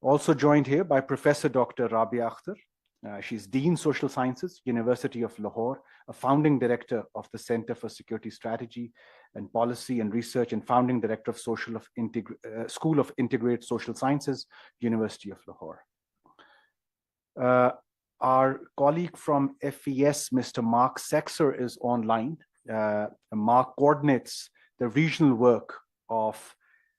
Also joined here by Professor Dr. Rabia Akhtar. She's Dean Social Sciences, University of Lahore, a founding director of the Center for Security Strategy and Policy and Research, and founding director of School of Integrated Social Sciences, University of Lahore. Our colleague from FES, Mr. Mark Sexer, is online. Mark coordinates the regional work of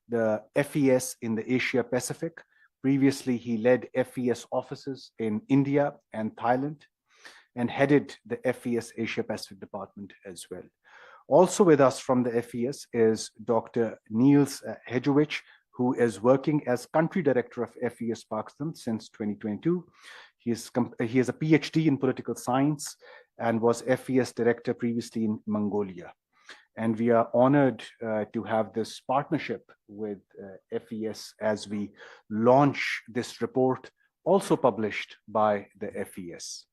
the FES in the Asia Pacific. Previously, he led FES offices in India and Thailand and headed the FES Asia Pacific department as well. Also with us from the FES is Dr. Niels Hedjewich, who is working as country director of FES Pakistan since 2022. He has a PhD in political science and was FES director previously in Mongolia. And we are honored to have this partnership with FES as we launch this report, also published by the FES.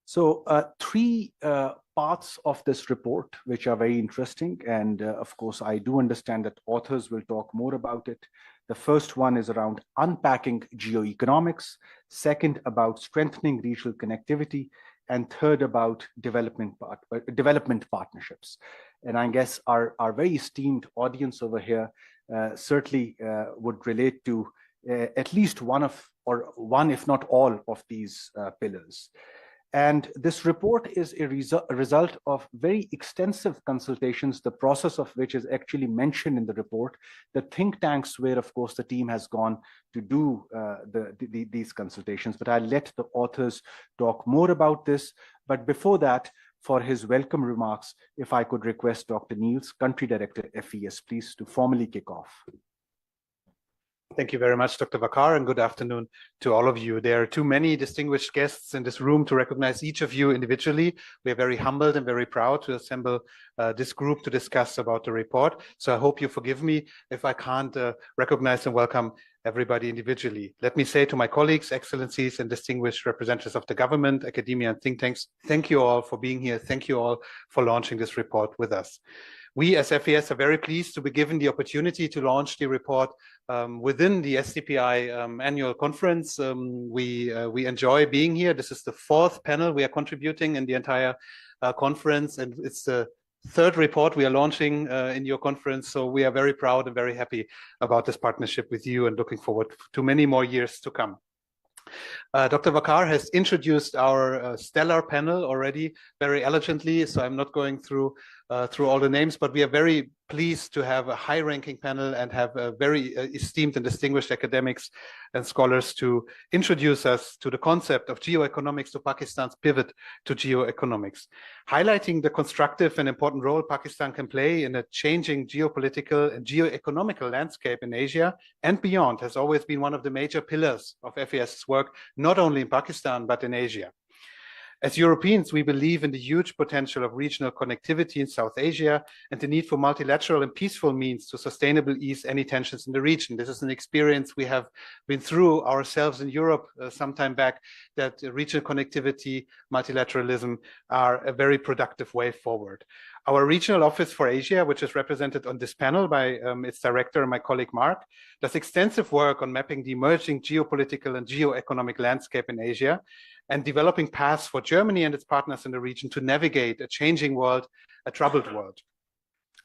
So three parts of this report, which are very interesting. And of course, I do understand that authors will talk more about it. The first one is around unpacking geoeconomics. Second, about strengthening regional connectivity. And third, about development partnerships. And I guess our very esteemed audience over here certainly would relate to at least one, if not all, of these pillars. And this report is a result of very extensive consultations, the process of which is actually mentioned in the report, the think tanks where, of course, the team has gone to do these consultations. But I'll let the authors talk more about this. But before that, for his welcome remarks, if I could request Dr. Niels, Country Director, FES, please, to formally kick off. Thank you very much, Dr. Waqar, and good afternoon to all of you. There are too many distinguished guests in this room to recognize each of you individually. We are very humbled and very proud to assemble this group to discuss about the report. So I hope you forgive me if I can't recognize and welcome everybody individually. Let me say to my colleagues, excellencies, and distinguished representatives of the government, academia, and think tanks, thank you all for being here. Thank you all for launching this report with us. We as FES are very pleased to be given the opportunity to launch the report within the SDPI annual conference. We enjoy being here. This is the fourth panel we are contributing in the entire conference, and it's the third report we are launching in your conference. So we are very proud and very happy about this partnership with you and looking forward to many more years to come. Dr. Waqar has introduced our stellar panel already very elegantly, so I'm not going through all the names, but we are very pleased to have a high-ranking panel and have very esteemed and distinguished academics and scholars to introduce us to the concept of geoeconomics, to Pakistan's pivot to geoeconomics, highlighting the constructive and important role Pakistan can play in a changing geopolitical and geoeconomical landscape in Asia and beyond has always been one of the major pillars of FES's work, not only in Pakistan, but in Asia. As Europeans, we believe in the huge potential of regional connectivity in South Asia and the need for multilateral and peaceful means to sustainably ease any tensions in the region. This is an experience we have been through ourselves in Europe some time back, that regional connectivity, multilateralism are a very productive way forward. Our regional office for Asia, which is represented on this panel by its director, my colleague Mark, does extensive work on mapping the emerging geopolitical and geoeconomic landscape in Asia and developing paths for Germany and its partners in the region to navigate a changing world, a troubled world.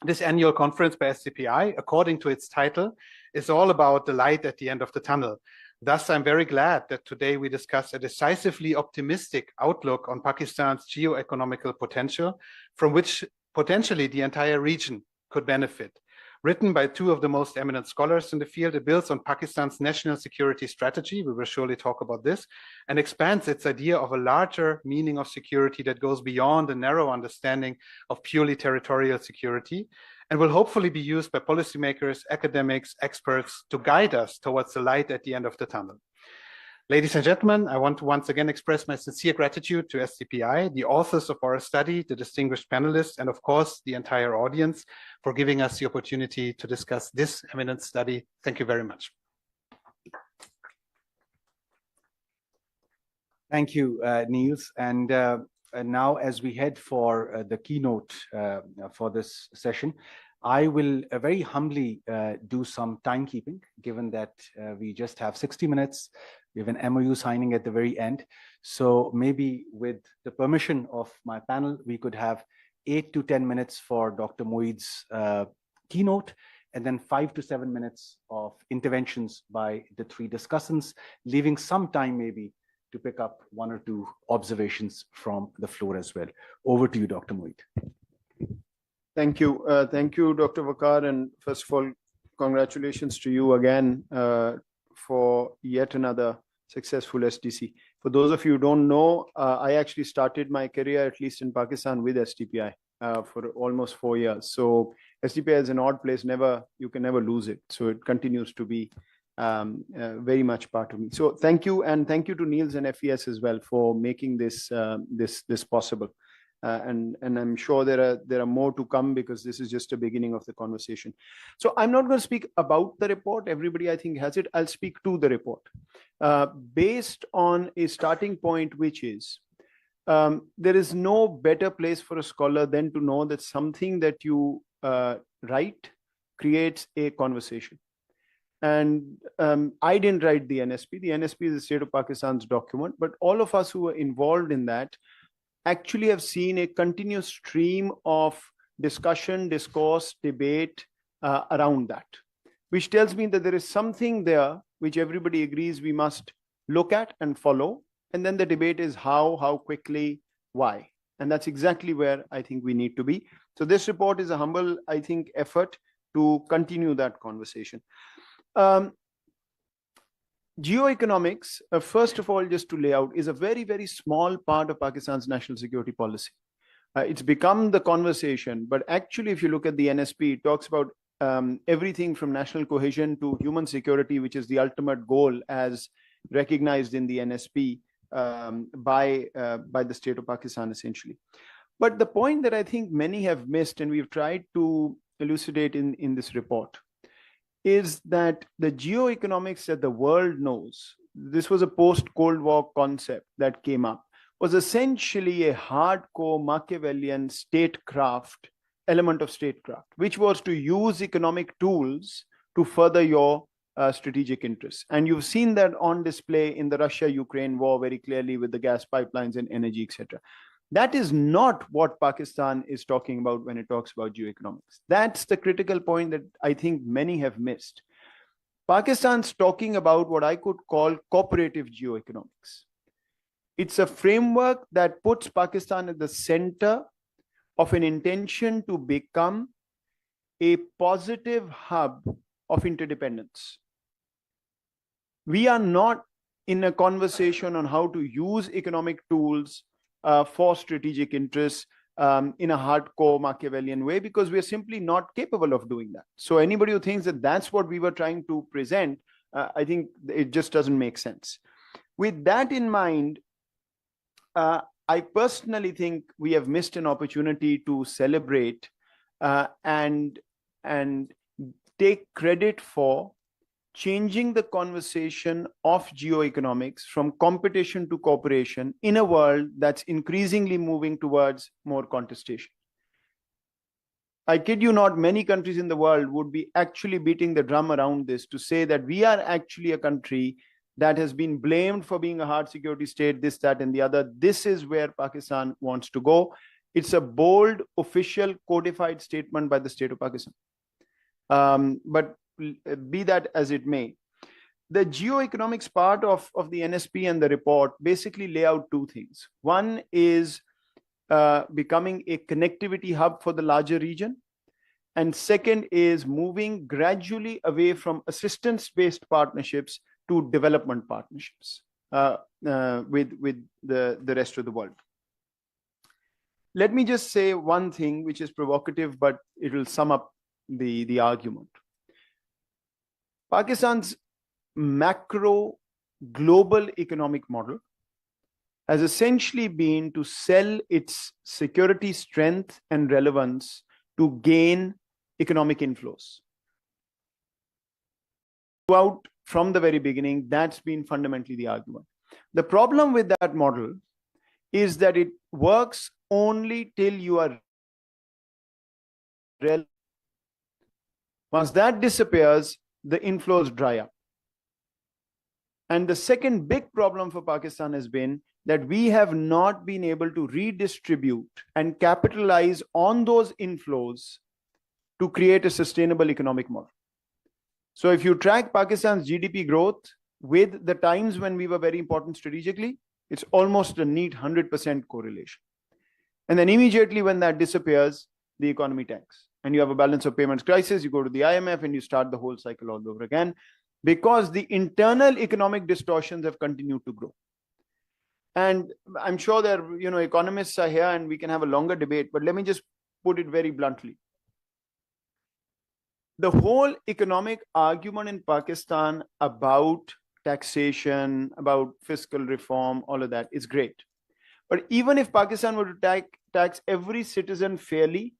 This annual conference by SDPI, according to its title, is all about the light at the end of the tunnel. Thus, I'm very glad that today we discuss a decisively optimistic outlook on Pakistan's geoeconomical potential, from which potentially the entire region could benefit. Written by two of the most eminent scholars in the field, it builds on Pakistan's national security strategy, we will surely talk about this, and expands its idea of a larger meaning of security that goes beyond a narrow understanding of purely territorial security, and will hopefully be used by policymakers, academics, experts to guide us towards the light at the end of the tunnel. Ladies and gentlemen, I want to once again express my sincere gratitude to SDPI, the authors of our study, the distinguished panelists, and of course, the entire audience for giving us the opportunity to discuss this eminent study. Thank you very much. Thank you, Niels. And now as we head for the keynote for this session, I will very humbly do some timekeeping, given that we just have 60 minutes. We have an MOU signing at the very end. So maybe with the permission of my panel, we could have 8 to 10 minutes for Dr. Moeed's keynote, and then 5 to 7 minutes of interventions by the three discussants, leaving some time maybe to pick up one or two observations from the floor as well. Over to you, Dr. Moeed. Thank you. Thank you, Dr. Waqar. And first of all, congratulations to you again for yet another successful SDC. For those of you who don't know, I actually started my career, at least in Pakistan, with SDPI for almost 4 years. So SDPI is an odd place, you can never lose it. So it continues to be very much part of me. So thank you, and thank you to Niels and FES as well for making this this possible. And I'm sure there are more to come, because this is just a beginning of the conversation. So I'm not going to speak about the report. Everybody, I think, has it. I'll speak to the report based on a starting point, which is there is no better place for a scholar than to know that something that you write creates a conversation. And I didn't write the NSP. The NSP is the State of Pakistan's document, but all of us who were involved in that actually have seen a continuous stream of discussion, discourse, debate around that, which tells me that there is something there which everybody agrees we must look at and follow. And then the debate is how quickly, why. And that's exactly where I think we need to be. So this report is a humble, I think, effort to continue that conversation. Geoeconomics, first of all, just to lay out, is a very, very small part of Pakistan's national security policy. It's become the conversation, but actually, if you look at the NSP, it talks about everything from national cohesion to human security, which is the ultimate goal as recognized in the NSP by the State of Pakistan, essentially. But the point that I think many have missed, and we've tried to elucidate in this report, is that the geoeconomics that the world knows, this was a post-Cold War concept that came up, was essentially a hardcore Machiavellian statecraft, element of statecraft, which was to use economic tools to further your strategic interests. And you've seen that on display in the Russia-Ukraine war very clearly with the gas pipelines and energy, etc. That is not what Pakistan is talking about when it talks about geoeconomics. That's the critical point that I think many have missed. Pakistan's talking about what I could call cooperative geoeconomics. It's a framework that puts Pakistan at the center of an intention to become a positive hub of interdependence. We are not in a conversation on how to use economic tools for strategic interests in a hardcore Machiavellian way, because we're simply not capable of doing that. So anybody who thinks that that's what we were trying to present, I think it just doesn't make sense. With that in mind, I personally think we have missed an opportunity to celebrate and take credit for changing the conversation of geoeconomics from competition to cooperation in a world that's increasingly moving towards more contestation. I kid you not, many countries in the world would be actually beating the drum around this to say that we are actually a country that has been blamed for being a hard security state, this, that, and the other. This is where Pakistan wants to go. It's a bold, official, codified statement by the State of Pakistan. But be that as it may, the geoeconomics part of the NSP and the report basically lay out two things. One is becoming a connectivity hub for the larger region. And second is moving gradually away from assistance-based partnerships to development partnerships with the rest of the world. Let me just say one thing which is provocative, but it will sum up the argument. Pakistan's macro global economic model has essentially been to sell its security strength and relevance to gain economic inflows. Throughout, from the very beginning, that's been fundamentally the argument. The problem with that model is that it works only till you are relevant Once that disappears, the inflows dry up. And the second big problem for Pakistan has been that we have not been able to redistribute and capitalize on those inflows to create a sustainable economic model. So if you track Pakistan's GDP growth with the times when we were very important strategically, it's almost a neat 100% correlation. And then immediately when that disappears, the economy tanks. And you have a balance of payments crisis, you go to the IMF and you start the whole cycle all over again, because the internal economic distortions have continued to grow. And I'm sure that economists are here and we can have a longer debate, but let me just put it very bluntly. The whole economic argument in Pakistan about taxation, about fiscal reform, all of that is great. But even if Pakistan were to tax every citizen fairly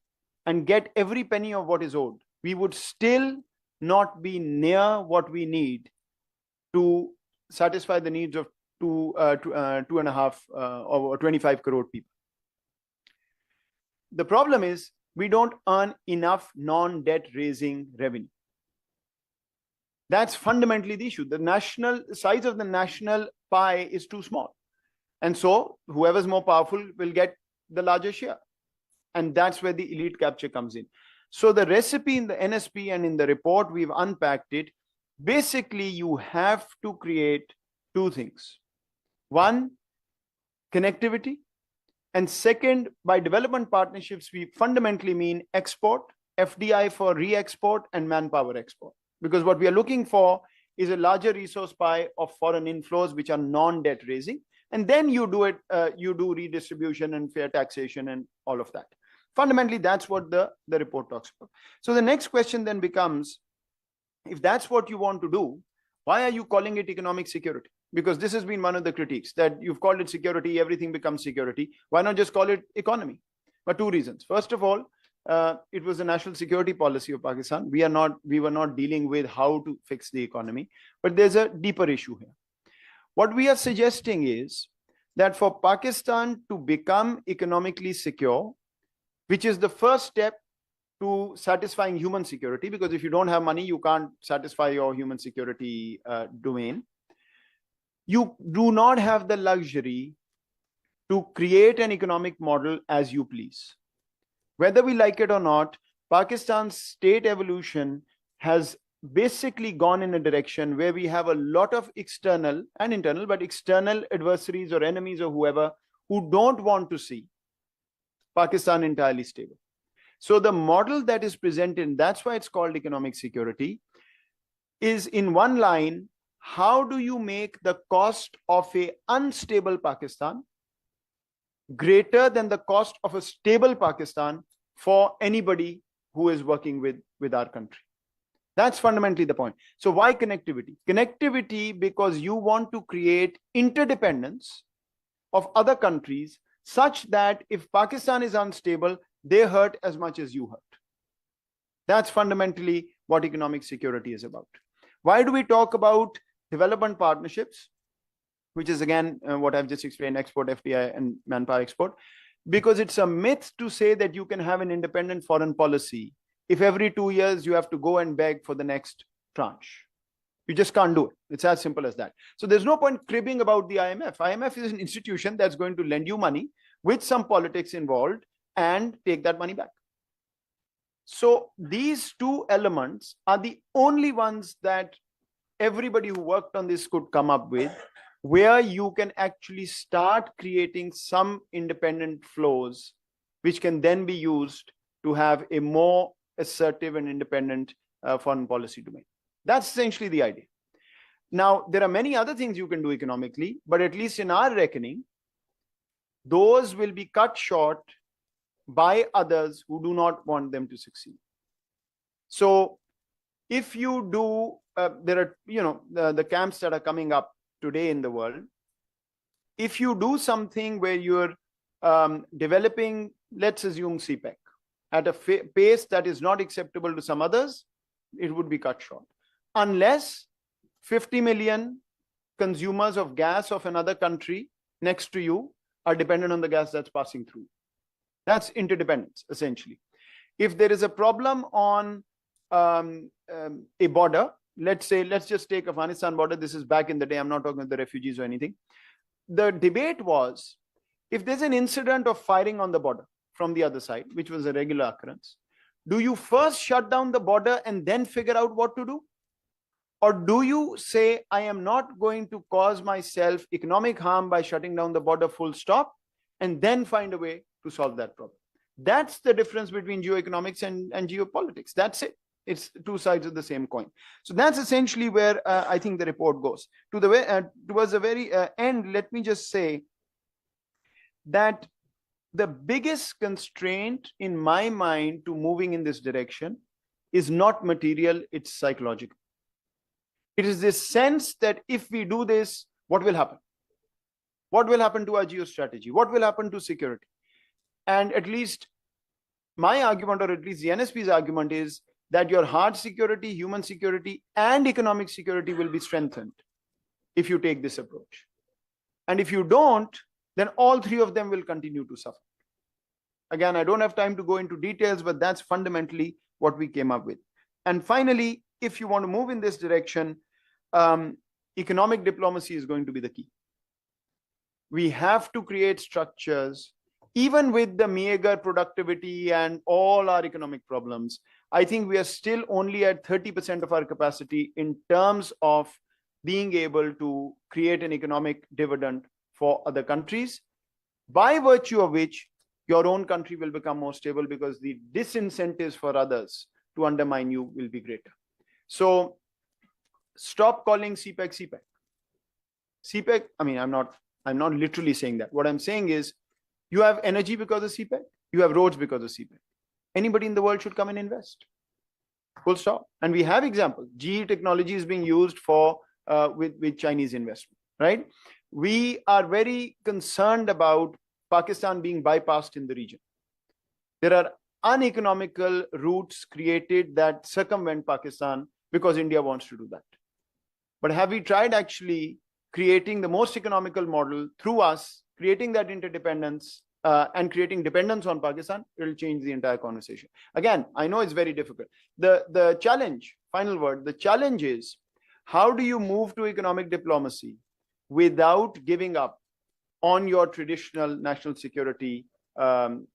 and get every penny of what is owed, we would still not be near what we need to satisfy the needs of 2.5 or 25 crore people. The problem is we don't earn enough non-debt raising revenue. That's fundamentally the issue. The national size of the national pie is too small. And so whoever's more powerful will get the larger share. And that's where the elite capture comes in. So the recipe in the NSP and in the report, we've unpacked it. Basically, you have to create two things. One, connectivity. And second, by development partnerships, we fundamentally mean export, FDI for re-export and manpower export. Because what we are looking for is a larger resource pie of foreign inflows, which are non-debt raising. And then you do redistribution and fair taxation and all of that. Fundamentally, that's what the report talks about. So the next question then becomes, if that's what you want to do, why are you calling it economic security? Because this has been one of the critiques, that you've called it security, everything becomes security. Why not just call it economy? For two reasons. First of all, it was the national security policy of Pakistan. We were not dealing with how to fix the economy, but there's a deeper issue here. What we are suggesting is that for Pakistan to become economically secure, which is the first step to satisfying human security, because if you don't have money, you can't satisfy your human security domain. You do not have the luxury to create an economic model as you please. Whether we like it or not, Pakistan's state evolution has basically gone in a direction where we have a lot of external and internal, but external adversaries or enemies or whoever who don't want to see Pakistan entirely stable. So the model that is presented, that's why it's called economic security, is in one line, how do you make the cost of an unstable Pakistan greater than the cost of a stable Pakistan for anybody who is working with our country? That's fundamentally the point. So why connectivity? Connectivity because you want to create interdependence of other countries such that if Pakistan is unstable, they hurt as much as you hurt. That's fundamentally what economic security is about. Why do we talk about development partnerships, which is again what I've just explained, export, FDI and manpower export? Because it's a myth to say that you can have an independent foreign policy if every 2 years you have to go and beg for the next tranche. You just can't do it. It's as simple as that. So there's no point cribbing about the IMF. IMF is an institution that's going to lend you money with some politics involved and take that money back. So these two elements are the only ones that everybody who worked on this could come up with, where you can actually start creating some independent flows, which can then be used to have a more assertive and independent foreign policy domain. That's essentially the idea. Now, there are many other things you can do economically, but at least in our reckoning, those will be cut short by others who do not want them to succeed. So if you do, there are, the camps that are coming up today in the world. If you do something where you're developing, let's assume CPEC, at a pace that is not acceptable to some others, it would be cut short. Unless 50 million consumers of gas of another country next to you are dependent on the gas that's passing through. That's interdependence, essentially. If there is a problem on a border, let's just take Afghanistan border. This is back in the day. I'm not talking about the refugees or anything. The debate was, if there's an incident of firing on the border from the other side, which was a regular occurrence, do you first shut down the border and then figure out what to do? Or do you say, I am not going to cause myself economic harm by shutting down the border full stop, and then find a way to solve that problem? That's the difference between geoeconomics and geopolitics. That's it. It's two sides of the same coin. So that's essentially where I think the report goes. Towards the very end, let me just say that the biggest constraint in my mind to moving in this direction is not material, it's psychological. It is this sense that if we do this, what will happen? What will happen to our geostrategy? What will happen to security? And at least my argument, or at least the NSP's argument, is that your hard security, human security, and economic security will be strengthened if you take this approach. And if you don't, then all three of them will continue to suffer. Again, I don't have time to go into details, but that's fundamentally what we came up with. And finally, if you want to move in this direction, economic diplomacy is going to be the key. We have to create structures, even with the meager productivity and all our economic problems. I think we are still only at 30% of our capacity in terms of being able to create an economic dividend for other countries, by virtue of which your own country will become more stable, because the disincentives for others to undermine you will be greater. So stop calling CPEC CPEC. CPEC, I mean, I'm not literally saying that. What I'm saying is, you have energy because of CPEC, you have roads because of CPEC. Anybody in the world should come and invest. Full stop. And we have examples. GE technology is being used for with Chinese investment, right? We are very concerned about Pakistan being bypassed in the region. There are uneconomical routes created that circumvent Pakistan because India wants to do that. But have we tried actually creating the most economical model through us, creating that interdependence and creating dependence on Pakistan? It will change the entire conversation. Again, I know it's very difficult. The challenge, final word, the challenge is, how do you move to economic diplomacy without giving up on your traditional national security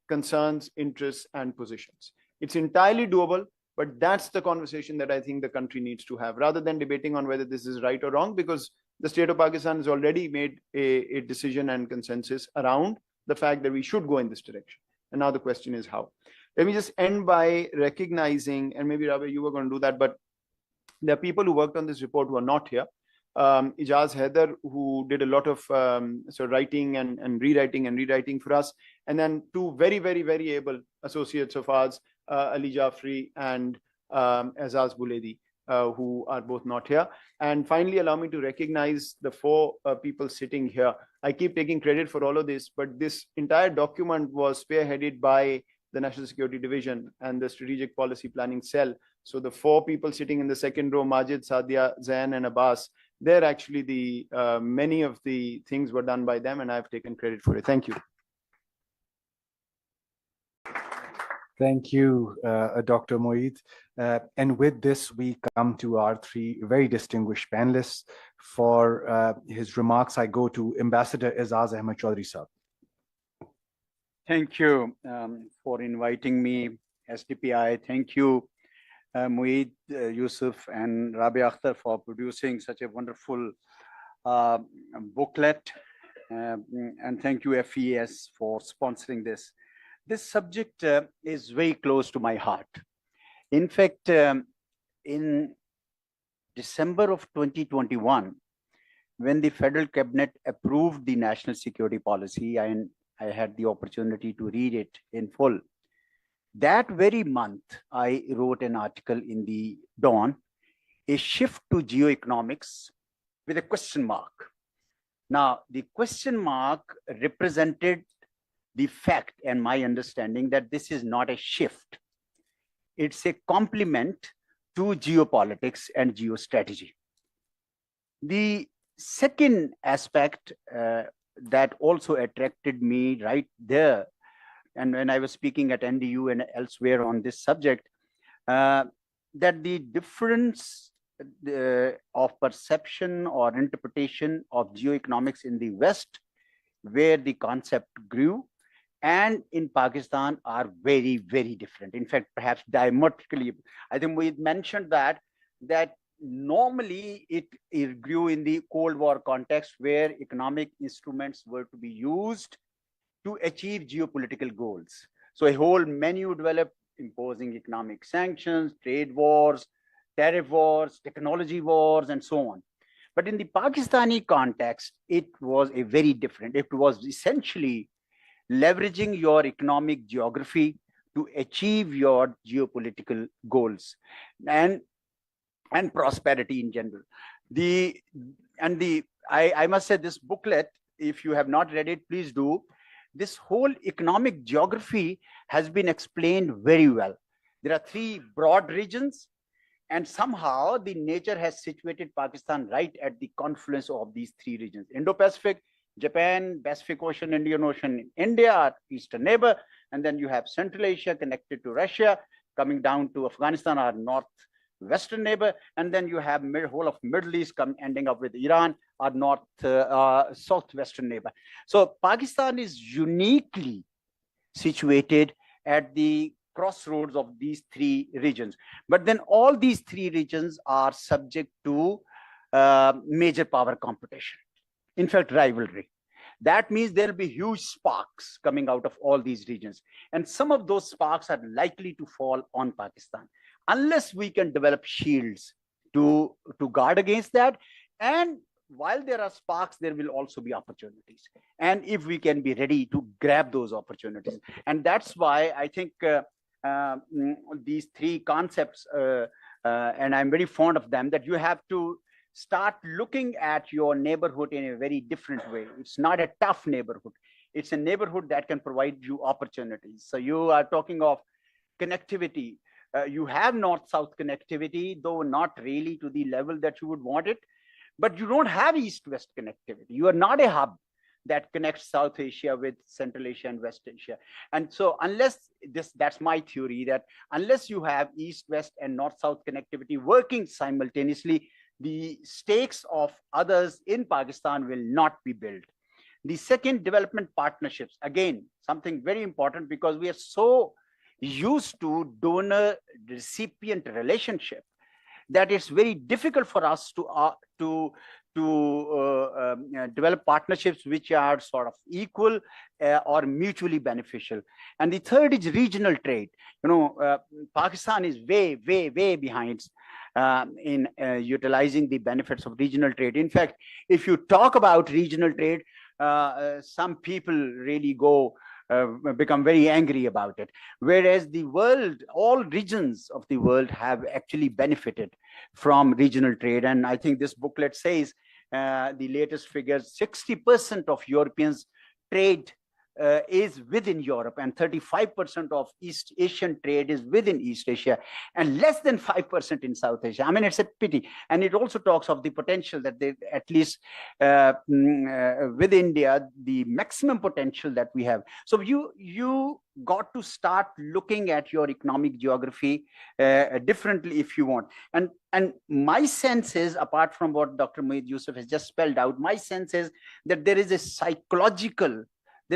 concerns, interests, and positions? It's entirely doable, but that's the conversation that I think the country needs to have, rather than debating on whether this is right or wrong, because the state of Pakistan has already made a decision and consensus around the fact that we should go in this direction. And now the question is how. Let me just end by recognizing, and maybe Rabi, you were going to do that, but there are people who worked on this report who are not here. Ijaz Haider, who did a lot of writing and rewriting for us. And then two very, very, very able associates of ours, Ali Jafri and Azaz Buledi, who are both not here. And finally, allow me to recognize the four people sitting here. I keep taking credit for all of this, but this entire document was spearheaded by the National Security Division and the Strategic Policy Planning Cell. So the four people sitting in the second row, Majid, Sadia, Zain, and Abbas, they're actually the many of the things were done by them, and I've taken credit for it. Thank you. Thank you, Dr. Moeed. And with this, we come to our three very distinguished panelists. For his remarks, I go to Ambassador Azaz Ahmed Chaudhry Sahab. Thank you for inviting me, SDPI. Thank you, Moeed, Yusuf, and Rabi Akhtar for producing such a wonderful booklet. And thank you, FES, for sponsoring this. This subject is very close to my heart. In fact, in December of 2021, when the federal cabinet approved the national security policy, and I had the opportunity to read it in full, that very month, I wrote an article in the Dawn, A Shift to Geoeconomics, with a question mark. Now, the question mark represented the fact and my understanding that this is not a shift. It's a complement to geopolitics and geostrategy. The second aspect that also attracted me right there, and when I was speaking at NDU and elsewhere on this subject, that the difference of perception or interpretation of geoeconomics in the West, where the concept grew, and in Pakistan are very, very different. In fact, perhaps diametrically. I think we mentioned that normally it grew in the Cold War context, where economic instruments were to be used to achieve geopolitical goals. So a whole menu developed, imposing economic sanctions, trade wars, tariff wars, technology wars, and so on. But in the Pakistani context, it was a very different. It was essentially leveraging your economic geography to achieve your geopolitical goals and prosperity in general. I must say, this booklet, if you have not read it, please do. This whole economic geography has been explained very well. There are 3 broad regions, and somehow the nature has situated Pakistan right at the confluence of these 3 regions: Indo-Pacific, Japan, Pacific Ocean, Indian Ocean, India, our eastern neighbor, and then you have Central Asia connected to Russia, coming down to Afghanistan, our northwestern neighbor, and then you have whole of Middle East ending up with Iran, our southwestern neighbor. So Pakistan is uniquely situated at the crossroads of these 3 regions. But then all these 3 regions are subject to major power competition. In fact, rivalry. That means there will be huge sparks coming out of all these regions. And some of those sparks are likely to fall on Pakistan, unless we can develop shields to guard against that. And while there are sparks, there will also be opportunities. And if we can be ready to grab those opportunities. And that's why I think these 3 concepts, and I'm very fond of them, that you have to start looking at your neighborhood in a very different way. It's not a tough neighborhood. It's a neighborhood that can provide you opportunities. So you are talking of connectivity. You have north-south connectivity, though not really to the level that you would want it, but you don't have east-west connectivity. You are not a hub that connects South Asia with Central Asia and West Asia. And so unless that's my theory, that unless you have east-west and north-south connectivity working simultaneously, the stakes of others in Pakistan will not be built. The second, development partnerships. Again, something very important, because we are so used to donor-recipient relationship that it's very difficult for us to develop partnerships which are sort of equal or mutually beneficial. And the third is regional trade. Pakistan is way, way, way behind in utilizing the benefits of regional trade. In fact, if you talk about regional trade, some people really become very angry about it. Whereas the world, all regions of the world have actually benefited from regional trade. And I think this booklet says the latest figures, 60% of Europeans trade is within Europe, and 35% of East Asian trade is within East Asia, and less than 5% in South Asia. I mean, it's a pity. And it also talks of the potential that they, at least with India, the maximum potential that we have. So you got to start looking at your economic geography differently if you want. And my sense is, apart from what Dr. Moeed Yusuf has just spelled out, my sense is that there is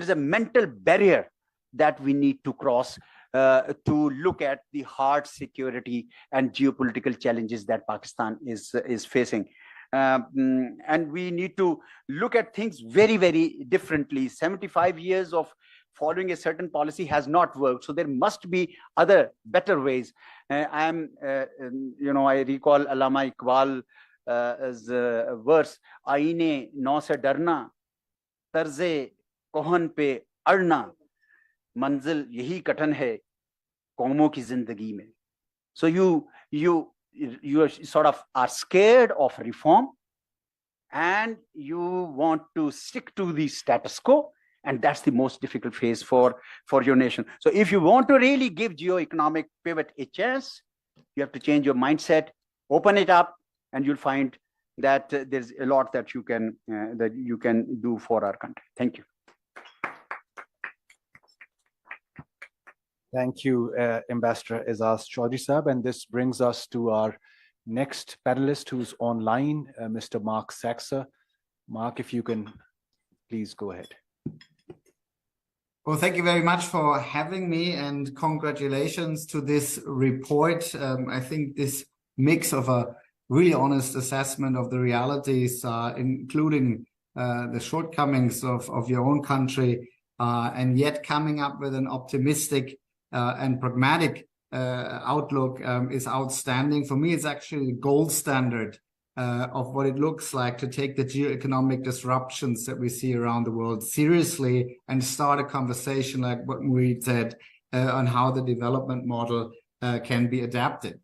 a mental barrier that we need to cross to look at the hard security and geopolitical challenges that Pakistan is facing. And we need to look at things very, very differently. 75 years of following a certain policy has not worked. So there must be other, better ways. I recall Allama Iqbal's verse, Aine naw se darna, tarze कोहन पे अड़ना, मंजिल यही कठिन है कौमों की जिंदगी में. So you sort of are scared of reform, and you want to stick to the status quo, and that's the most difficult phase for your nation. So if you want to really give geo-economic pivot a chance, you have to change your mindset, open it up, and you'll find that there's a lot that you can do for our country. Thank you. Thank you, Ambassador Azaz Chaudhry Sahab. And this brings us to our next panelist who's online, Mr. Mark Saxer. Mark, if you can please go ahead. Well, thank you very much for having me, and congratulations to this report. I think this mix of a really honest assessment of the realities, including the shortcomings of your own country, and yet coming up with an optimistic and pragmatic outlook is outstanding. For me, it's actually the gold standard of what it looks like to take the geoeconomic disruptions that we see around the world seriously and start a conversation like what Mueed said on how the development model can be adapted.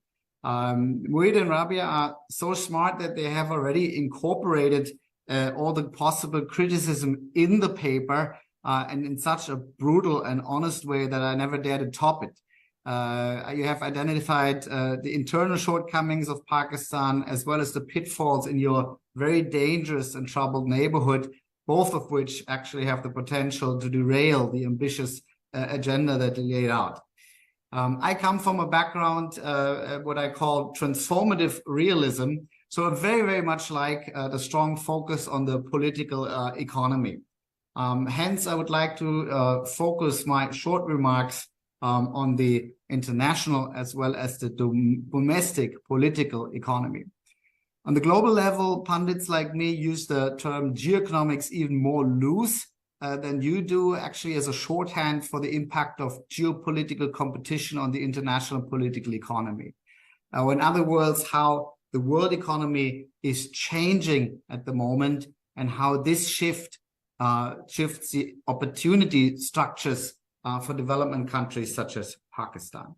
Mueed and Rabia are so smart that they have already incorporated all the possible criticism in the paper and in such a brutal and honest way that I never dare to top it. You have identified the internal shortcomings of Pakistan as well as the pitfalls in your very dangerous and troubled neighborhood, both of which actually have the potential to derail the ambitious agenda that you laid out. I come from a background, what I call transformative realism, so very, very much like the strong focus on the political economy. Hence, I would like to focus my short remarks on the international as well as the domestic political economy. On the global level, pundits like me use the term geoeconomics even more loose than you do, actually as a shorthand for the impact of geopolitical competition on the international political economy. In other words, how the world economy is changing at the moment and how this shifts the opportunity structures for development countries such as Pakistan.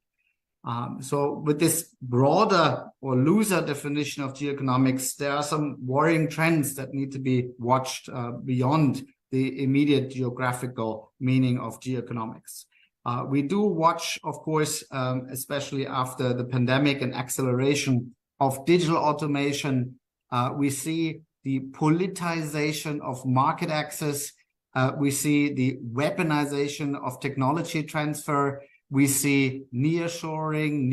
So with this broader or looser definition of geoeconomics, there are some worrying trends that need to be watched beyond the immediate geographical meaning of geoeconomics. We do watch, of course, especially after the pandemic and acceleration of digital automation, we see the politicization of market access. We see the weaponization of technology transfer. We see nearshoring,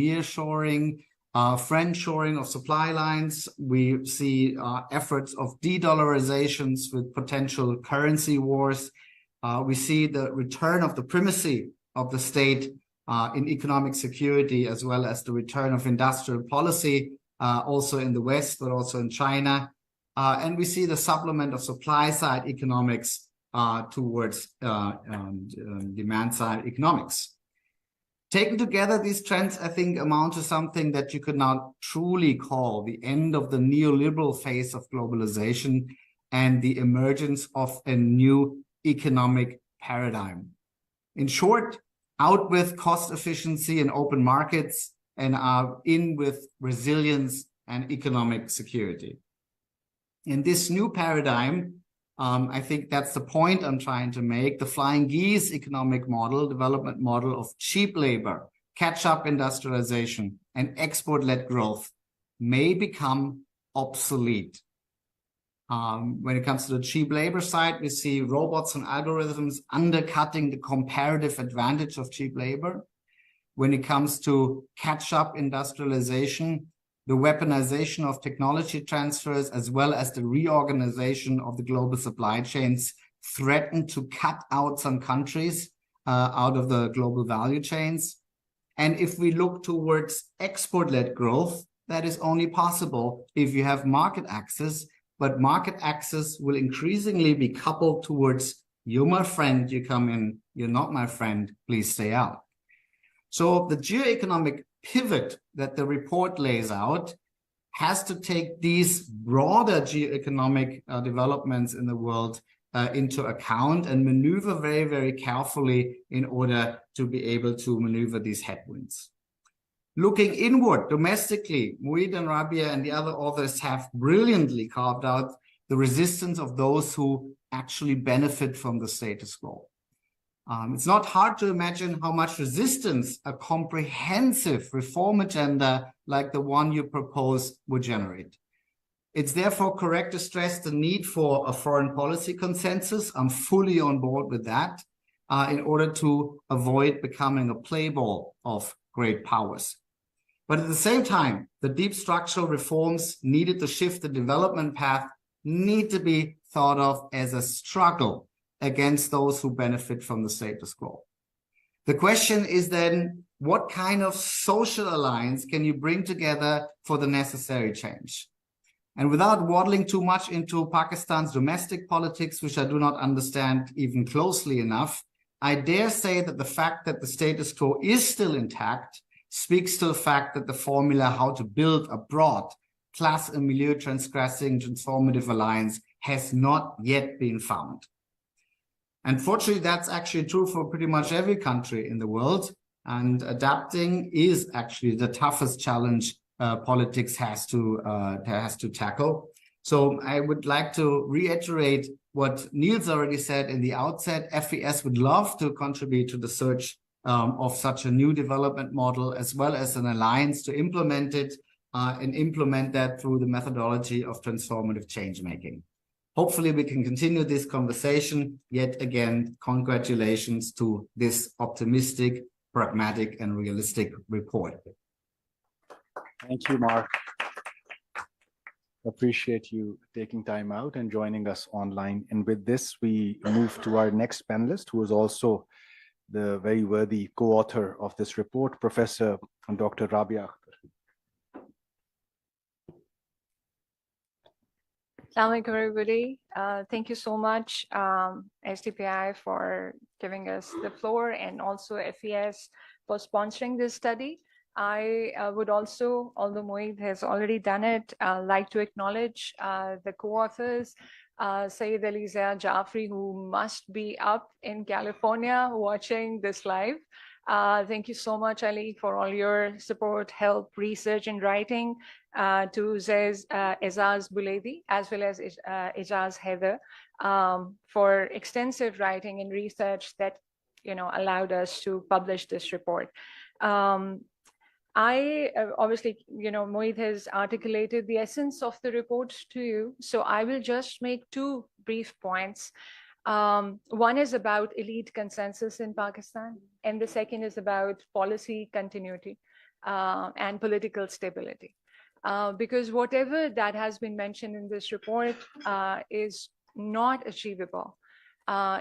friendshoring of supply lines. We see efforts of de-dollarizations with potential currency wars. We see the return of the primacy of the state in economic security, as well as the return of industrial policy, also in the West, but also in China. And we see the supplement of supply-side economics towards demand-side economics. Taken together, these trends, I think, amount to something that you could now truly call the end of the neoliberal phase of globalization and the emergence of a new economic paradigm. In short, out with cost efficiency and open markets, and in with resilience and economic security. In this new paradigm, I think that's the point I'm trying to make. The flying geese economic model, development model of cheap labor, catch-up industrialization, and export-led growth may become obsolete. When it comes to the cheap labor side, we see robots and algorithms undercutting the comparative advantage of cheap labor. When it comes to catch-up industrialization, the weaponization of technology transfers, as well as the reorganization of the global supply chains, threaten to cut out some countries out of the global value chains. And if we look towards export-led growth, that is only possible if you have market access, but market access will increasingly be coupled towards you're my friend, you come in, you're not my friend, please stay out. So the geoeconomic pivot that the report lays out has to take these broader geoeconomic developments in the world into account and maneuver very, very carefully in order to be able to maneuver these headwinds. Looking inward domestically, Mueed and Rabia and the other authors have brilliantly carved out the resistance of those who actually benefit from the status quo. It's not hard to imagine how much resistance a comprehensive reform agenda like the one you propose would generate. It's therefore correct to stress the need for a foreign policy consensus. I'm fully on board with that. in order to avoid becoming a play ball of great powers. But at the same time, the deep structural reforms needed to shift the development path need to be thought of as a struggle against those who benefit from the status quo. The question is then, what kind of social alliance can you bring together for the necessary change? And without waddling too much into Pakistan's domestic politics, which I do not understand even closely enough, I dare say that the fact that the status quo is still intact speaks to the fact that the formula how to build a broad, class and milieu transgressing transformative alliance has not yet been found. Unfortunately, that's actually true for pretty much every country in the world, and adapting is actually the toughest challenge politics has to tackle. So I would like to reiterate what Niels already said in the outset. FES would love to contribute to the search of such a new development model, as well as an alliance to implement it and implement that through the methodology of transformative change making. Hopefully we can continue this conversation. Yet again, congratulations to this optimistic, pragmatic, and realistic report. Thank you, Mark. Appreciate you taking time out and joining us online. And with this, we move to our next panelist, who is also the very worthy co-author of this report, Professor Dr. Rabia Akhtar. Assalamu alaikum, everybody. Thank you so much, SDPI, for giving us the floor, and also FES for sponsoring this study. I would also, although Moeed has already done it, like to acknowledge the co-authors, Saeed Ali Zia Jafri, who must be up in California watching this live. Thank you so much, Ali, for all your support, help, research, and writing. To Ezaz Buledi, as well as Ijaz Heather, for extensive writing and research that allowed us to publish this report. I obviously, Moeed has articulated the essence of the report to you, so I will just make two brief points. One is about elite consensus in Pakistan, and the second is about policy continuity and political stability. Because whatever that has been mentioned in this report is not achievable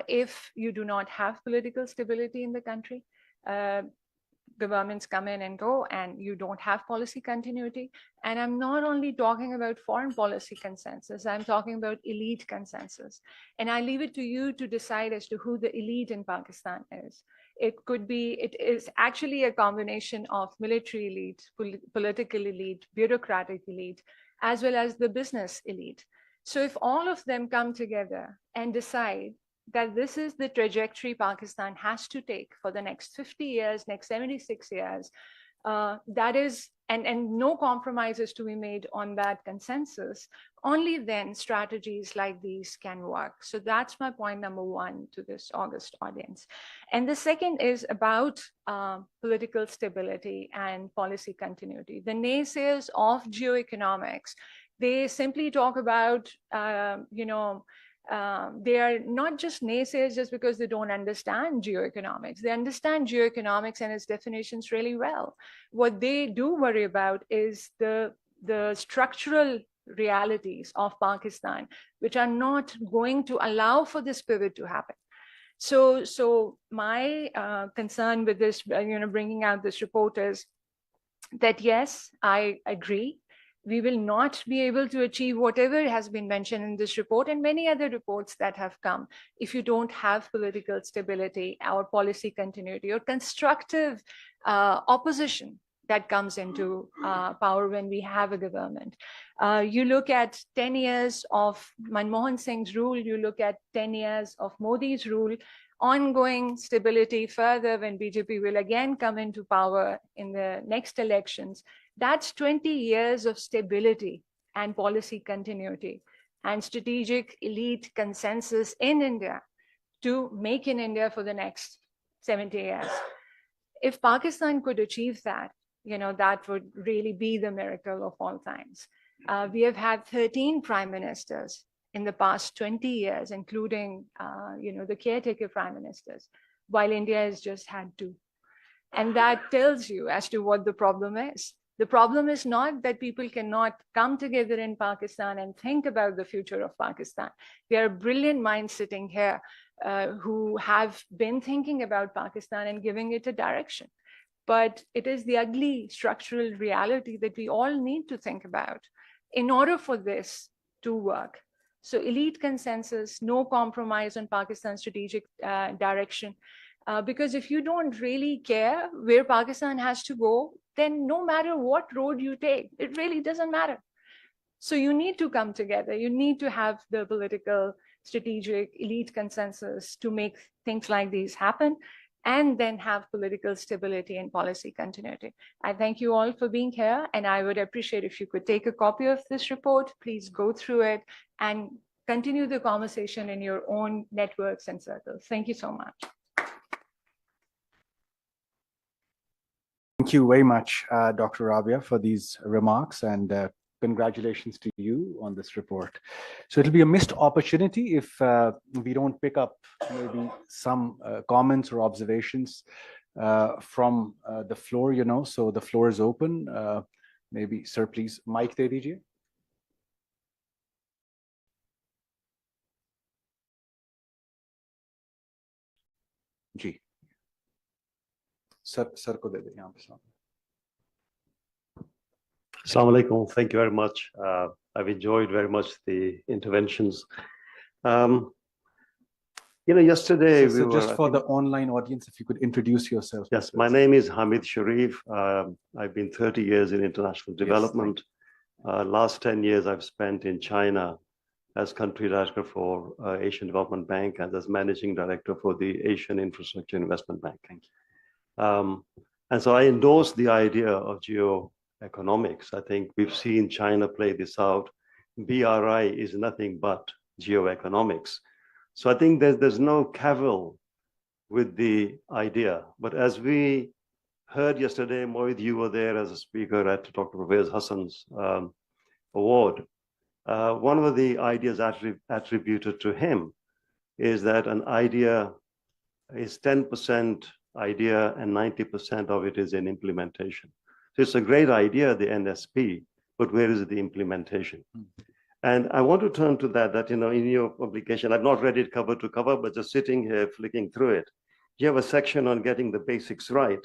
if you do not have political stability in the country. Governments come in and go, and you don't have policy continuity. And I'm not only talking about foreign policy consensus, I'm talking about elite consensus. And I leave it to you to decide as to who the elite in Pakistan is. It is actually a combination of military elite, political elite, bureaucratic elite, as well as the business elite. So if all of them come together and decide that this is the trajectory Pakistan has to take for the next 50 years, next 76 years, that is, and no compromises to be made on that consensus, only then strategies like these can work. So that's my point number one to this August audience. And the second is about political stability and policy continuity. The naysayers of geoeconomics, they simply talk about, they are not just naysayers just because they don't understand geoeconomics. They understand geoeconomics and its definitions really well. What they do worry about is the structural realities of Pakistan, which are not going to allow for this pivot to happen. So my concern with this, bringing out this report is that, yes, I agree, we will not be able to achieve whatever has been mentioned in this report and many other reports that have come if you don't have political stability or policy continuity or constructive opposition that comes into power when we have a government. You look at 10 years of Manmohan Singh's rule, you look at 10 years of Modi's rule, ongoing stability further when BJP will again come into power in the next elections. That's 20 years of stability and policy continuity and strategic elite consensus in India to make in India for the next 70 years. If Pakistan could achieve that, that would really be the miracle of all times. We have had 13 prime ministers in the past 20 years, including, the caretaker prime ministers. while India has just had 2. And that tells you as to what the problem is. The problem is not that people cannot come together in Pakistan and think about the future of Pakistan. There are brilliant minds sitting here who have been thinking about Pakistan and giving it a direction. But it is the ugly structural reality that we all need to think about in order for this to work. So elite consensus, no compromise on Pakistan's strategic direction. Because if you don't really care where Pakistan has to go, then no matter what road you take, it really doesn't matter. So you need to come together. You need to have the political, strategic, elite consensus to make things like these happen, and then have political stability and policy continuity. I thank you all for being here, and I would appreciate if you could take a copy of this report, please go through it and continue the conversation in your own networks and circles. Thank you so much. Thank you very much, Dr. Rabia, for these remarks, and congratulations to you on this report. So it'll be a missed opportunity if we don't pick up maybe some comments or observations from the floor, you know. So the floor is open. Maybe, sir, please, mic de dijiye. जी sir को दे दे यहाँ पे सामने. Assalamu alaikum. Thank you very much. I've enjoyed very much the interventions. Yesterday so just for the online audience, if you could introduce yourself. Yes, my name is Hamid Sharif. I've been 30 years in international development. Last 10 years I've spent in China as country director for Asian Development Bank and as managing director for the Asian Infrastructure Investment Bank. Thank you. And so I endorse the idea of geoeconomics. I think we've seen China play this out. BRI is nothing but geoeconomics. So I think there's no cavil with the idea. But as we heard yesterday, Mohit, you were there as a speaker at Dr. Pervez Hassan's award. One of the ideas attributed to him is that an idea is 10% idea and 90% of it is in implementation. So it's a great idea, the NSP, but where is the implementation? And I want to turn to that, in your publication, I've not read it cover to cover, but just sitting here flicking through it, you have a section on getting the basics right.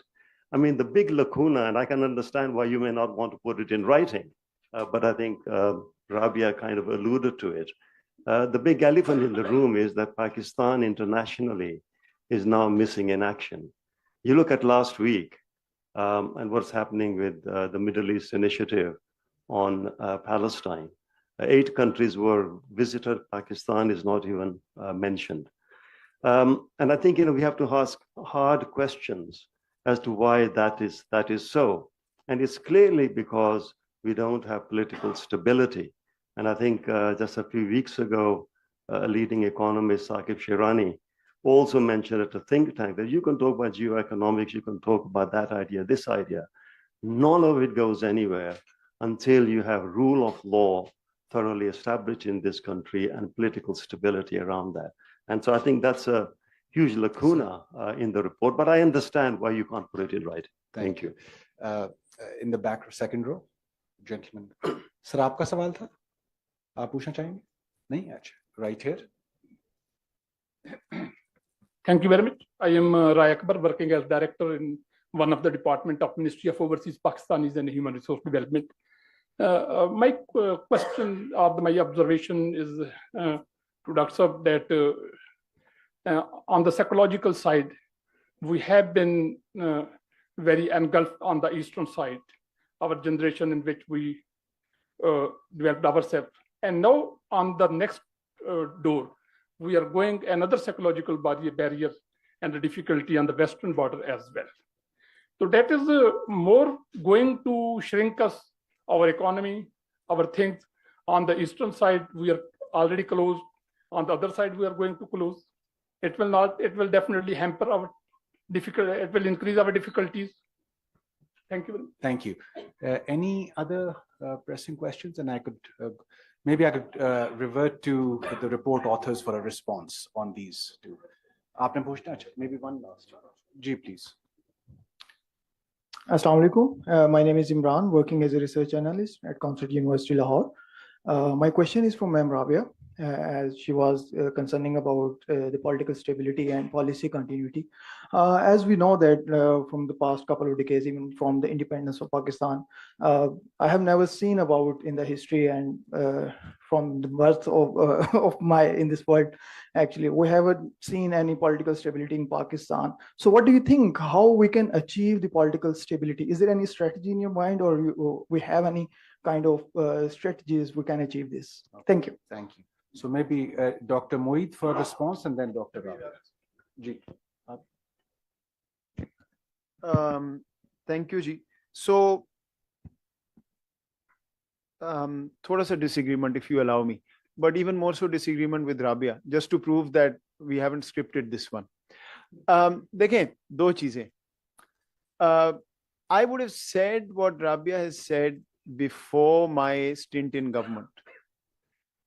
I mean, the big lacuna, and I can understand why you may not want to put it in writing, but I think Rabia kind of alluded to it. The big elephant in the room is that Pakistan internationally is now missing in action. You look at last week and what's happening with the Middle East Initiative on Palestine. 8 countries were visited. Pakistan is not even mentioned. And I think we have to ask hard questions as to why that is so. And it's clearly because we don't have political stability. And I think just a few weeks ago, a leading economist, Saqib Shirani, also mentioned at a think tank that you can talk about geoeconomics, you can talk about that idea, this idea. None of it goes anywhere until you have rule of law thoroughly established in this country and political stability around that. And so I think that's a huge lacuna in the report, but I understand why you can't put it in writing. Thank you. In the back, second row, gentleman. Sir, आपका सवाल था? आप पूछना चाहेंगे? नहीं? अच्छा, right here. Thank you very much. I am Rai Akbar, working as director in one of the department of Ministry of Overseas Pakistanis and Human Resource Development. My question or my observation is to Dr. Saab that on the psychological side, we have been very engulfed on the eastern side, our generation in which we developed ourselves. And now on the next door, we are going another psychological barrier and the difficulty on the western border as well. So that is more going to shrink us, our economy, our things. On the eastern side, we are already closed. On the other side, we are going to close. It will definitely hamper our difficulty. It will increase our difficulties. Thank you. Thank you. Any other pressing questions? And I could, maybe I could revert to the report authors for a response on these two. आपने पूछना अच्छा, maybe one last. Ji, please. Assalamu alaikum. My name is Imran, working as a research analyst at Consett University, Lahore. My question is for Ma'am Rabia, as she was concerning about the political stability and policy continuity. As we know that from the past couple of decades, even from the independence of Pakistan, I have never seen about in the history and from the birth of my in this world, actually, we haven't seen any political stability in Pakistan. So what do you think, how we can achieve the political stability? Is there any strategy in your mind, or we have any kind of strategies we can achieve this? Thank you. Thank you. So maybe Dr. Moeed for a response and then Dr. Rabia. Ji. Thank you, Ji. So, thoda sa disagreement, if you allow me, but even more so disagreement with Rabia, just to prove that we haven't scripted this one. Dekhen, do cheezein. I would have said what Rabia has said before my stint in government.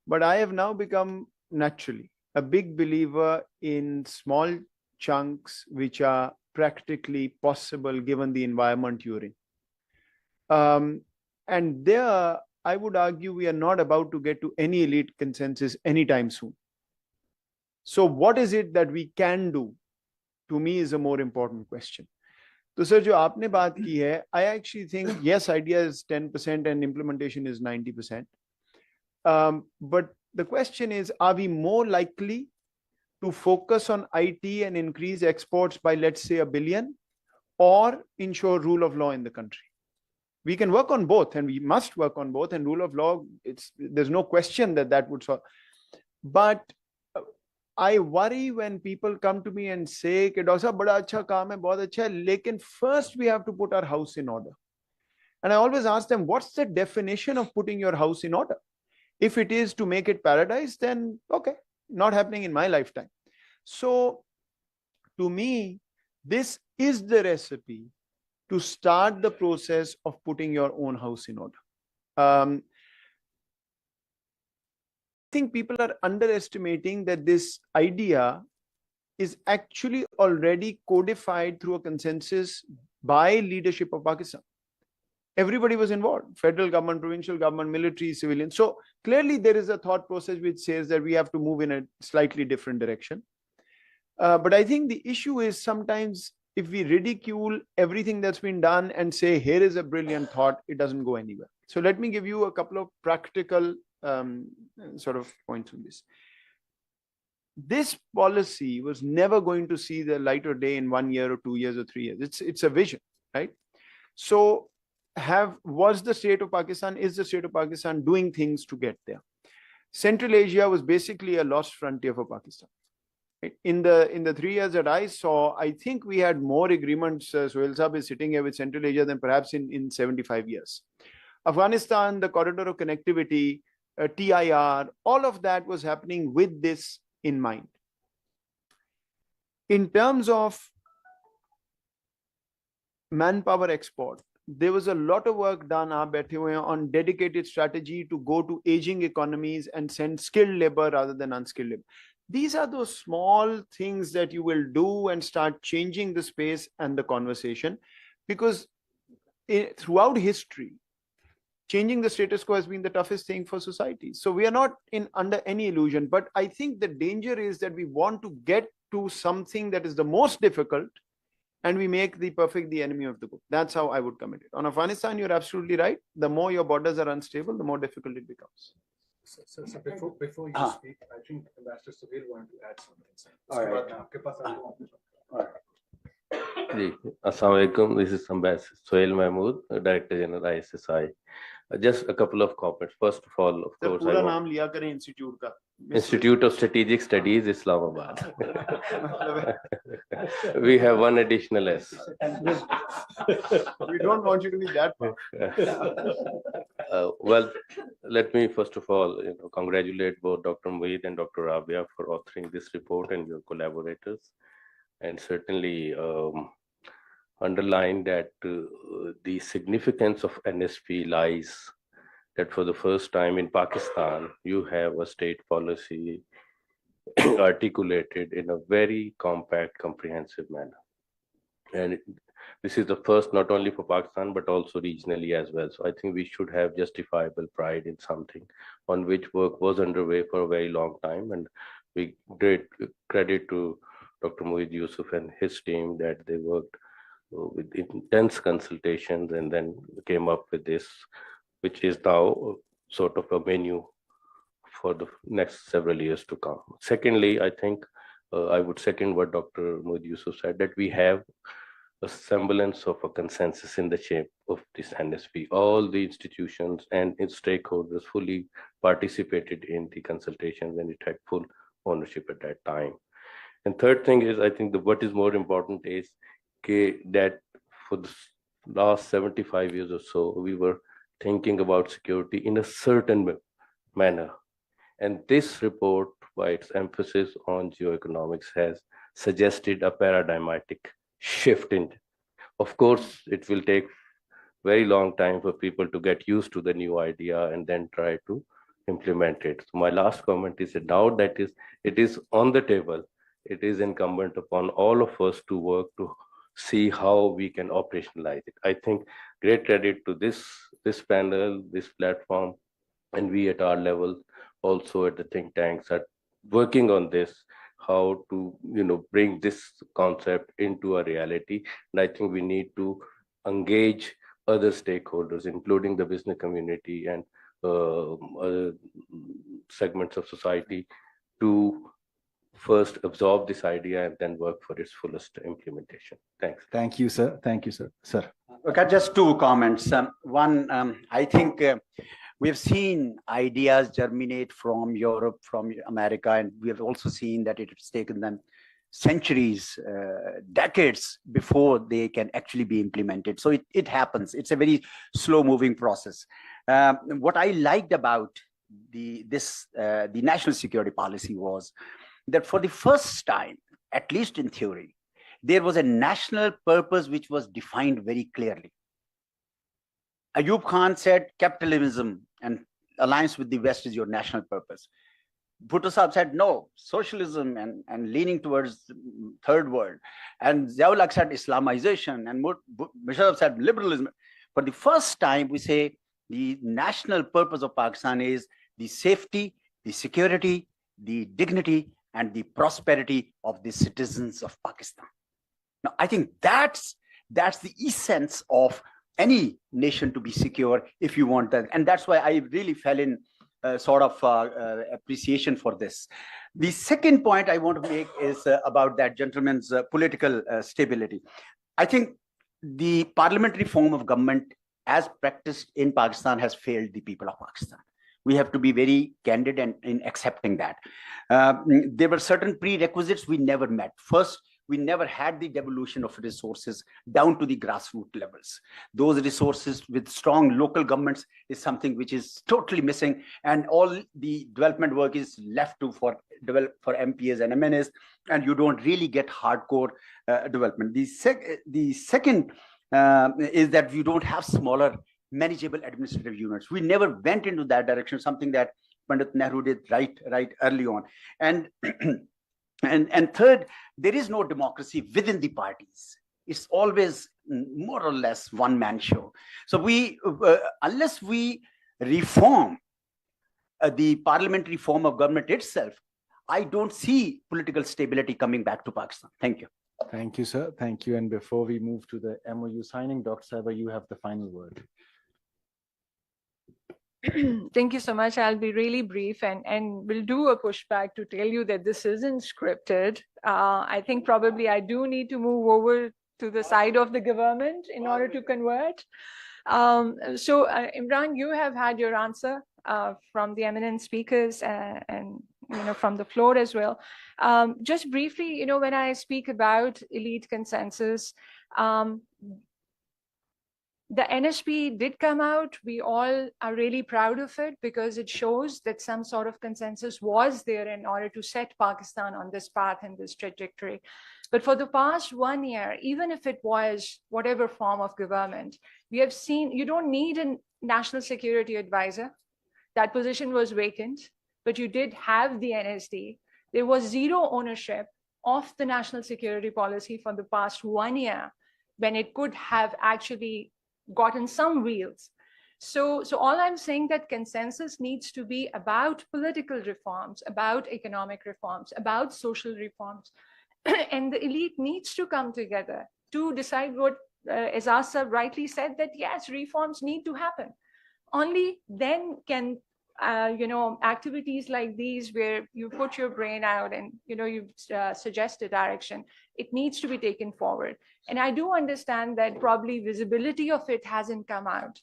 But I have now become naturally a big believer in small chunks which are practically possible given the environment you're in. And there, I would argue we are not about to get to any elite consensus anytime soon. So what is it that we can do, to me, is a more important question. So, sir, jo aapne baat ki hai, I actually think, yes, idea is 10% and implementation is 90%. But the question is, are we more likely to focus on IT and increase exports by, let's say, 1 billion, or ensure rule of law in the country? We can work on both, and we must work on both, and rule of law, there's no question that would solve. But I worry when people come to me and say, "Doctor Sahab, bada acha kaam hai, bahut acha hai, lekin first we have to put our house in order." And I always ask them, what's the definition of putting your house in order? If it is to make it paradise, then okay, not happening in my lifetime. So to me, this is the recipe to start the process of putting your own house in order. I think people are underestimating that this idea is actually already codified through a consensus by leadership of Pakistan. Everybody was involved: federal government, provincial government, military, civilian. So clearly there is a thought process which says that we have to move in a slightly different direction. But I think the issue is sometimes if we ridicule everything that's been done and say, here is a brilliant thought, it doesn't go anywhere. So let me give you a couple of practical sort of points on this. This policy was never going to see the light of day in 1 year or 2 years or 3 years. It's a vision, right? So is the state of Pakistan doing things to get there? Central Asia was basically a lost frontier for Pakistan. In the 3 years that I saw, I think we had more agreements. Sohail Saab is sitting here with Central Asia than perhaps in 75 years. Afghanistan, the corridor of connectivity, TIR, all of that was happening with this in mind. In terms of manpower export, there was a lot of work done on dedicated strategy to go to aging economies and send skilled labor rather than unskilled labor. These are those small things that you will do and start changing the space and the conversation, because throughout history, changing the status quo has been the toughest thing for society. So we are not under any illusion, but I think the danger is that we want to get to something that is the most difficult, and we make the perfect the enemy of the good. That's how I would commit it. On Afghanistan, you're absolutely right. The more your borders are unstable, the more difficult it becomes. So before you speak, I think Ambassador Suhail wanted to add something. All right. Assalamu alaikum. This is Ambassador Suhail Mahmood, Director General ISSI. Just a couple of comments. First of all, of course, Institute of Strategic Studies, Islamabad. We have one additional S. We don't want you to be that far. Well, let me first of all, congratulate both Dr. Moeed and Dr. Rabia for authoring this report and your collaborators, and certainly underline that the significance of NSP lies that for the first time in Pakistan, you have a state policy articulated in a very compact, comprehensive manner. And this is the first not only for Pakistan, but also regionally as well. So I think we should have justifiable pride in something on which work was underway for a very long time. And we great credit to Dr. Mohid Yusuf and his team that they worked with intense consultations and then came up with this, which is now sort of a menu for the next several years to come. Secondly, I think I would second what Dr. Mohid Yusuf said, that we have a semblance of a consensus in the shape of this NSP. All the institutions and its stakeholders fully participated in the consultations and it had full ownership at that time. And third thing is, I think what is more important is that for the last 75 years or so, we were thinking about security in a certain manner. And this report, by its emphasis on geoeconomics, has suggested a paradigmatic shift in. Of course, it will take very long time for people to get used to the new idea and then try to implement it. So my last comment is that now that it is on the table, it is incumbent upon all of us to work to see how we can operationalize it. I think great credit to this panel, this platform, and we at our level, also at the think tanks, are working on this, how to bring this concept into a reality. And I think we need to engage other stakeholders, including the business community and other segments of society, to first absorb this idea and then work for its fullest implementation. Thanks. Thank you, sir. Thank you, sir. Sir. Okay, just two comments. One, I think we've seen ideas germinate from Europe, from America, and we have also seen that it has taken them centuries, decades before they can actually be implemented. So it happens. It's a very slow-moving process. What I liked about the national security policy was that for the first time, at least in theory, there was a national purpose which was defined very clearly. Ayub Khan said capitalism and alliance with the West is your national purpose. Bhutto Sahab said no, socialism and leaning towards third world. And Ziaul said Islamization, and Musharraf said liberalism. For the first time, we say the national purpose of Pakistan is the safety, the security, the dignity, and the prosperity of the citizens of Pakistan. Now, I think that's the essence of any nation to be secure, if you want that. And that's why I really fell in sort of appreciation for this. The second point I want to make is about that gentleman's political stability. I think the parliamentary form of government as practiced in Pakistan has failed the people of Pakistan. We have to be very candid in accepting that. There were certain prerequisites we never met. First, we never had the devolution of resources down to the grassroots levels. Those resources with strong local governments is something which is totally missing, and all the development work is left for MPs and MNAs, and you don't really get hardcore development. The second is that you don't have smaller manageable administrative units. We never went into that direction, something that Pandit Nehru did right early on. And third, there is no democracy within the parties. It's always more or less one-man show. So unless we reform the parliamentary form of government itself, I don't see political stability coming back to Pakistan. Thank you. Thank you, sir. Thank you. And before we move to the MOU signing, Dr. Sahiba, you have the final word. Thank you so much. I'll be really brief and we'll do a pushback to tell you that this isn't scripted. I think probably I do need to move over to the side of the government in order to convert. So Imran, you have had your answer from the eminent speakers and from the floor as well. Just briefly, when I speak about elite consensus, the NSP did come out. We all are really proud of it because it shows that some sort of consensus was there in order to set Pakistan on this path and this trajectory. But for the past 1 year, even if it was whatever form of government, we have seen you don't need a national security advisor. That position was vacant, but you did have the NSD. There was zero ownership of the national security policy for the past 1 year, when it could have actually gotten some wheels. So all I'm saying that consensus needs to be about political reforms, about economic reforms, about social reforms. And the elite needs to come together to decide what, as Asa rightly said, that yes, reforms need to happen. Only then can activities like these, where you put your brain out and you suggest a direction, it needs to be taken forward. And I do understand that probably visibility of it hasn't come out.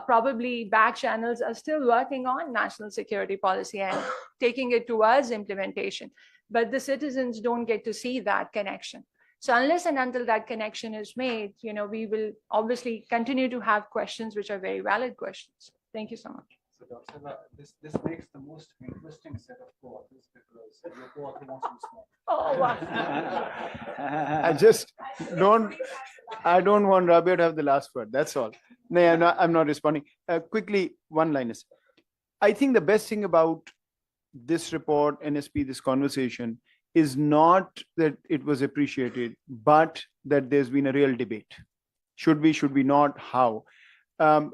Probably back channels are still working on national security policy and taking it towards implementation, but the citizens don't get to see that connection. So unless and until that connection is made, we will obviously continue to have questions which are very valid questions. Thank you so much. So Dr. Seva, this makes the most interesting set of co-authors, because your co-author wants to be small. Oh, wow. I don't want Rabia to have the last word. That's all. No, I'm not responding. Quickly, one-liners. I think the best thing about this report, NSP, this conversation, is not that it was appreciated, but that there's been a real debate. Should we not, how?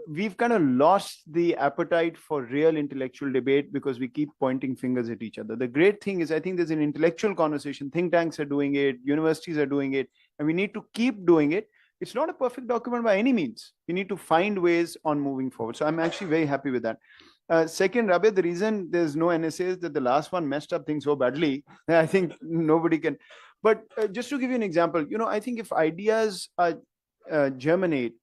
We've kind of lost the appetite for real intellectual debate because we keep pointing fingers at each other. The great thing is, I think there's an intellectual conversation. Think tanks are doing it, universities are doing it, and we need to keep doing it. It's not a perfect document by any means. We need to find ways on moving forward. So I'm actually very happy with that. Second, Rabia, the reason there's no NSA is that the last one messed up things so badly. I think nobody can. But just to give you an example, I think if ideas germinate,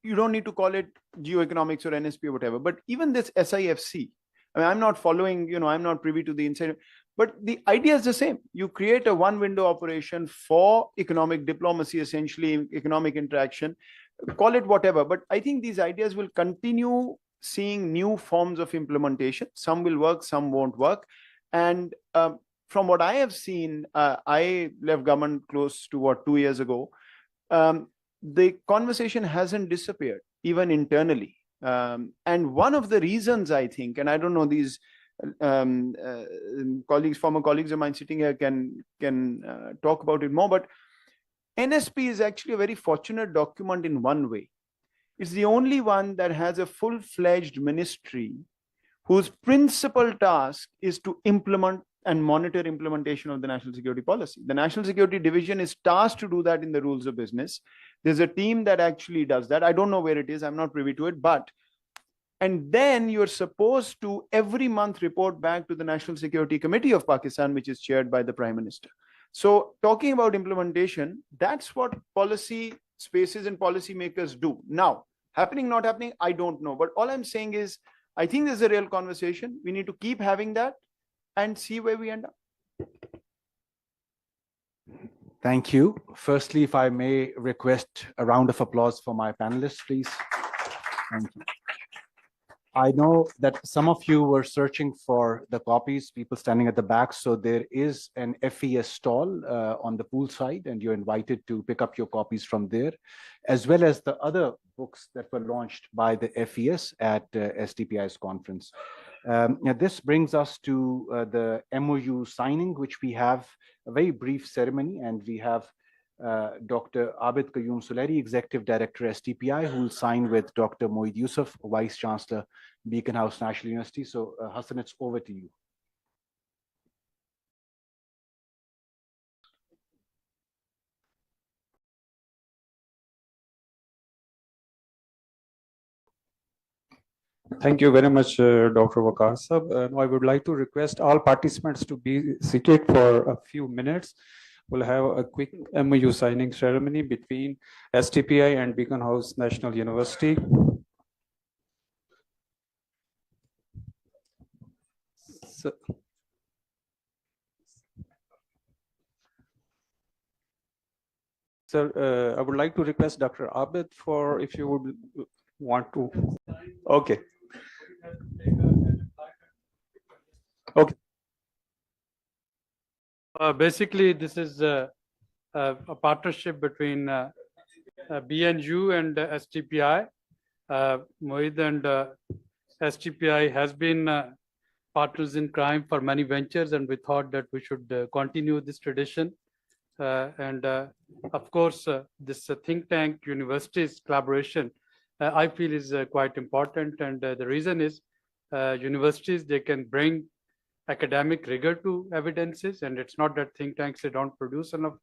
you don't need to call it geoeconomics or NSP or whatever. But even this SIFC, I mean, I'm not following, I'm not privy to the inside, but the idea is the same. You create a one window operation for economic diplomacy, essentially economic interaction, call it whatever. But I think these ideas will continue seeing new forms of implementation. Some will work, some won't work. And from what I have seen, I left government close to 2 years ago. The conversation hasn't disappeared, even internally. And one of the reasons, I think, and I don't know, these former colleagues of mine sitting here can talk about it more, but NSP is actually a very fortunate document in one way. It's the only one that has a full-fledged ministry whose principal task is to implement and monitor implementation of the national security policy. The National Security Division is tasked to do that in the rules of business. There's a team that actually does that. I don't know where it is. I'm not privy to it, and then you're supposed to every month report back to the National Security Committee of Pakistan, which is chaired by the Prime Minister. So talking about implementation, that's what policy spaces and policymakers do. Now, happening, not happening, I don't know. But all I'm saying is, I think there's a real conversation. We need to keep having that and see where we end up. Thank you. Firstly, if I may request a round of applause for my panelists, please. Thank you. I know that some of you were searching for the copies, people standing at the back. So there is an FES stall on the pool side, and you're invited to pick up your copies from there, as well as the other books that were launched by the FES at SDPI's conference. This brings us to the MOU signing, which we have a very brief ceremony, and we have Dr. Abid Qayyum Suleri, Executive Director, SDPI, who will sign with Dr. Moeed Yusuf, Vice Chancellor, Beacon House National University. So Hassan, it's over to you. Thank you very much, Dr. Waqar Sahab. I would like to request all participants to be seated for a few minutes. We'll have a quick MOU signing ceremony between SDPI and Beacon House National University. Sir, I would like to request Dr. Abid for, if you would want to. Okay. Okay. Basically, this is a partnership between BNU and SDPI. Moeed and SDPI has been partners in crime for many ventures, and we thought that we should continue this tradition. Of course, this think tank universities collaboration, I feel is quite important. And the reason is universities, they can bring academic rigor to evidences, and it's not that think tanks, they don't produce enough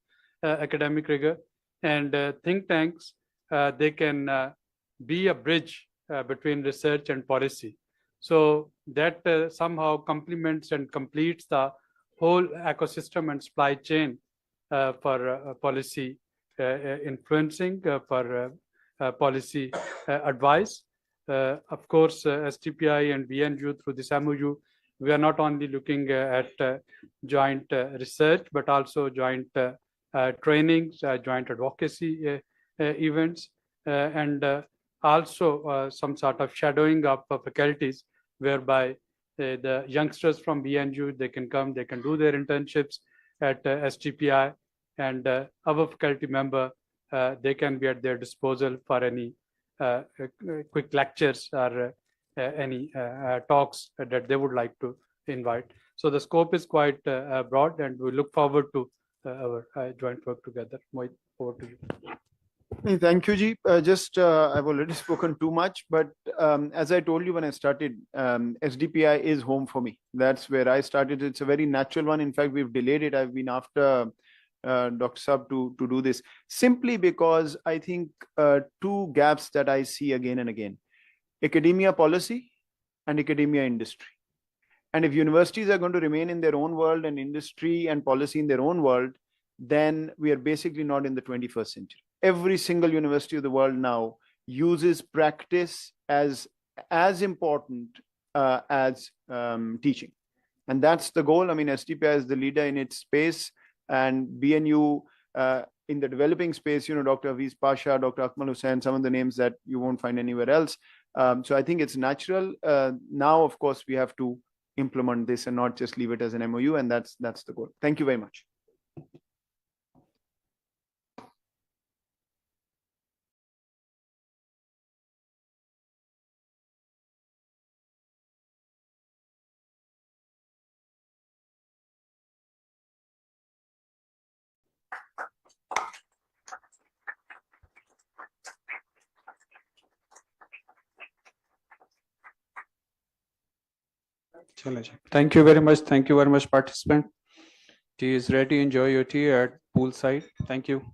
academic rigor. And think tanks, they can be a bridge between research and policy. So that somehow complements and completes the whole ecosystem and supply chain for policy influencing, for policy advice. Of course, STPI and BNU through this MOU, we are not only looking at joint research, but also joint trainings, joint advocacy events, and also some sort of shadowing of faculties, whereby the youngsters from BNU, they can come, they can do their internships at STPI, and our faculty member, they can be at their disposal for any quick lectures or any talks that they would like to invite. So the scope is quite broad, and we look forward to our joint work together. Mohit, over to you. Thank you, Ji. I've already spoken too much, but as I told you when I started, SDPI is home for me. That's where I started. It's a very natural one. In fact, we've delayed it. I've been after Dr. Saab to do this, simply because I think two gaps that I see again and again: academia policy and academia industry. And if universities are going to remain in their own world and industry and policy in their own world, then we are basically not in the 21st century. Every single university of the world now uses practice as important as teaching. And that's the goal. I mean, STPI is the leader in its space, and BNU in the developing space, you know, Dr. Aviz Pasha, Dr. Akmal Hussain, some of the names that you won't find anywhere else. So I think it's natural. Now, of course, we have to implement this and not just leave it as an MOU, and that's the goal. Thank you very much. Thank you very much. Thank you very much, participant. Tea is ready. Enjoy your tea at poolside. Thank you.